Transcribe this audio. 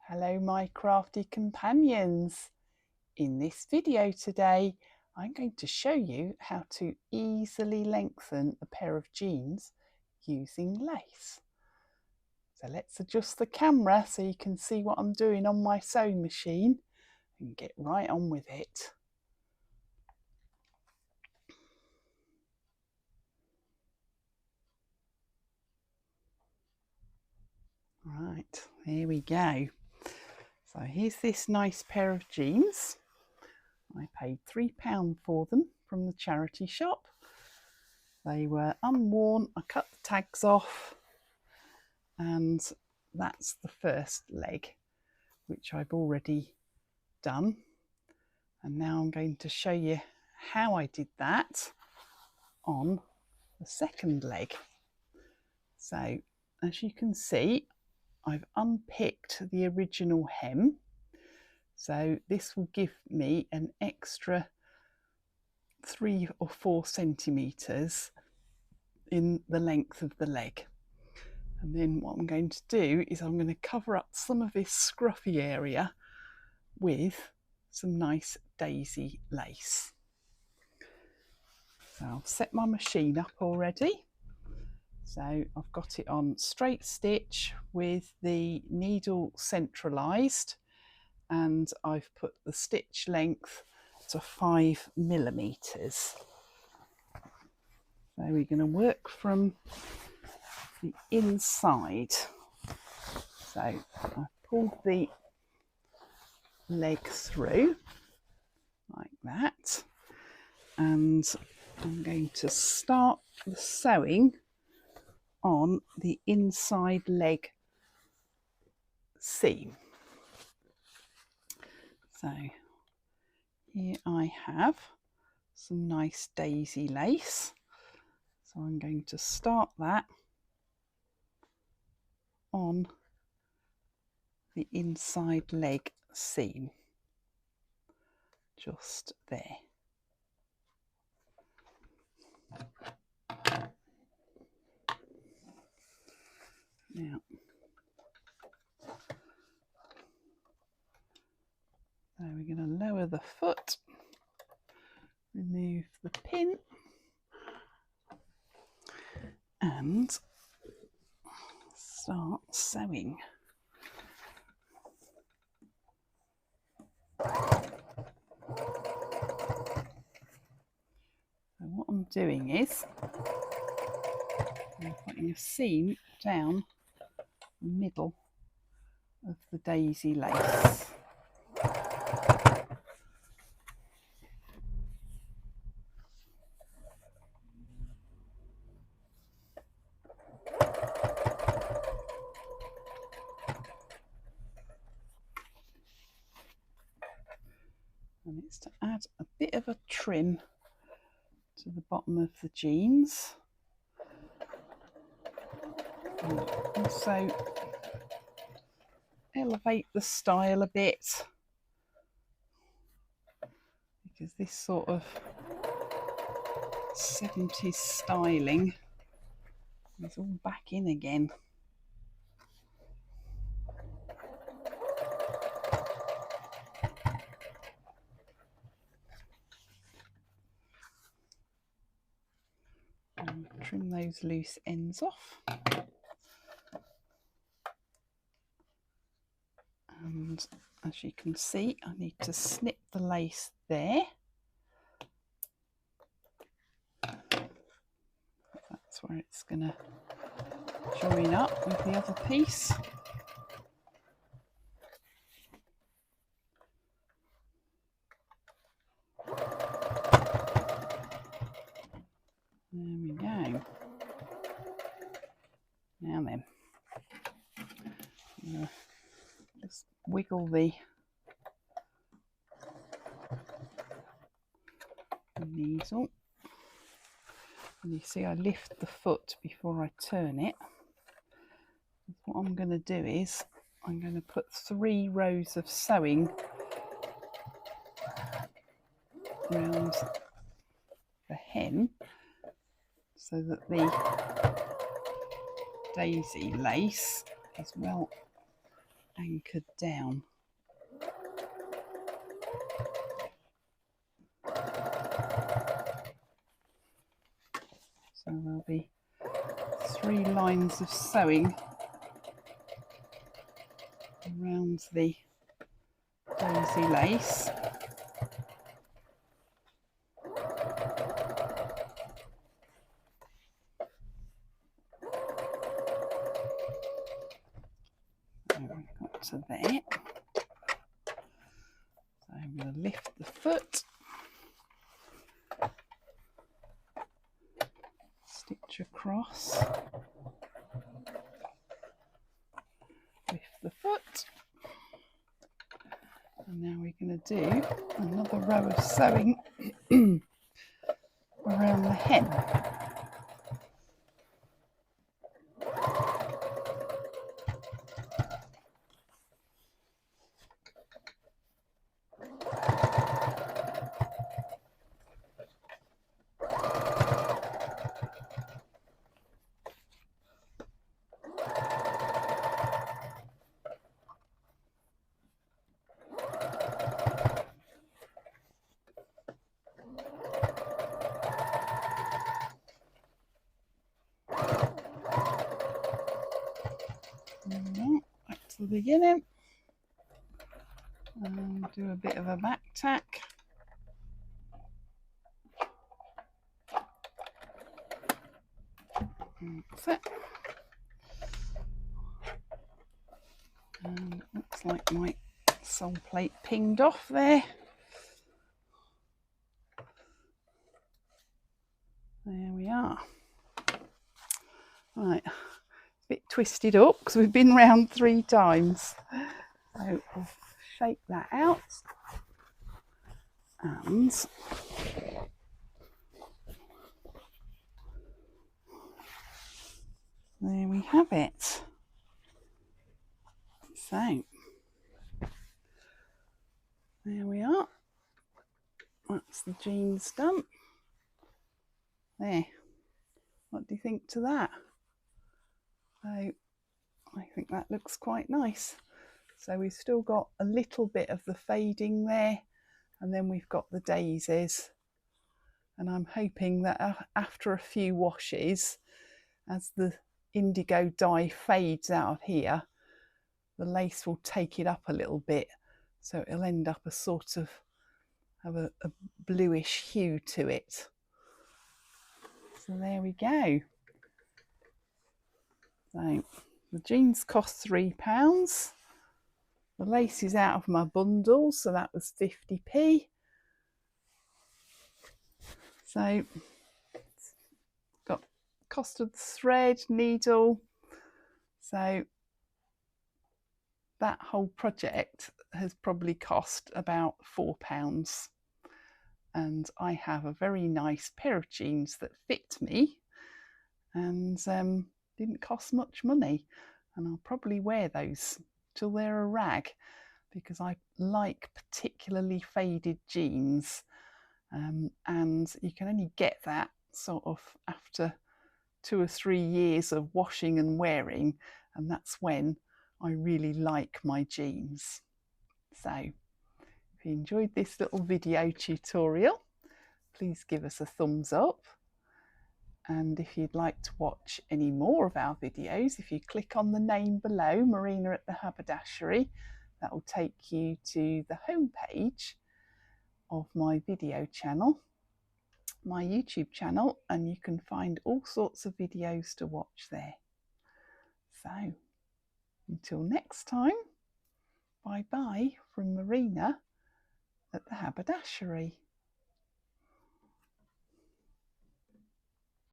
Hello my crafty companions. In this video today I'm going to show you how to easily lengthen a pair of jeans using lace. So let's adjust the camera so you can see what I'm doing on my sewing machine and get right on with it. Right, here we go. So here's this nice pair of jeans. I paid £3 for them from the charity shop. They were unworn. I cut the tags off, and that's the first leg, which I've already done. And now I'm going to show you how I did that on the second leg. So as you can see, I've unpicked the original hem. So this will give me an extra 3 or 4 centimetres in the length of the leg. And then what I'm going to do is I'm going to cover up some of this scruffy area with some nice daisy lace. So I've set my machine up already. So I've got it on straight stitch with the needle centralised, and I've put the stitch length to 5mm. So we're going to work from the inside. So I've pulled the leg through like that, and I'm going to start the sewing on the inside leg seam. So here I have some nice daisy lace, so I'm going to start that on the inside leg seam, just there. Now, so we're going to lower the foot, remove the pin, and start sewing. So what I'm doing is I'm putting a seam down the middle of the daisy lace. And it's to add a bit of a trim to the bottom of the jeans, and also elevate the style a bit, because this sort of 70s styling is all back in again. And trim those loose ends off. And as you can see, I need to snip the lace there. That's where it's going to join up with the other piece. There we go. Now then, just wiggle the needle. And you see I lift the foot before I turn it. What I'm going to do is I'm going to put 3 rows of sewing around the hem, so that the daisy lace is well anchored down. So there'll be 3 lines of sewing around the daisy lace. So we've got to there. So I'm going to lift the foot, stitch across, lift the foot, and now we're going to do another row of sewing around the hem. Back to the beginning and do a bit of a back tack. That's it. And it looks like my sole plate pinged off there. There we are. Right, it's a bit twisted up because we've been round 3 times. So we'll shake that out, and there we have it. So there we are. That's the jeans done. There. What do you think to that? So I think that looks quite nice. So we've still got a little bit of the fading there, and then we've got the daisies. And I'm hoping that after a few washes, as the indigo dye fades out of here, the lace will take it up a little bit, so it'll end up a sort of have a bluish hue to it. So there we go. So the jeans cost £3. The lace is out of my bundle, so that was 50p. So got cost of the thread, needle. So that whole project has probably cost about £4. And I have a very nice pair of jeans that fit me and didn't cost much money. And I'll probably wear those till they're a rag, because I like particularly faded jeans. And you can only get that sort of after 2 or 3 years of washing and wearing, and that's when I really like my jeans. So if you enjoyed this little video tutorial, please give us a thumbs up. And if you'd like to watch any more of our videos, if you click on the name below, Marina at the Haberdashery, that will take you to the home page of my video channel, my YouTube channel, and you can find all sorts of videos to watch there. So until next time, bye bye from Marina at the Haberdashery.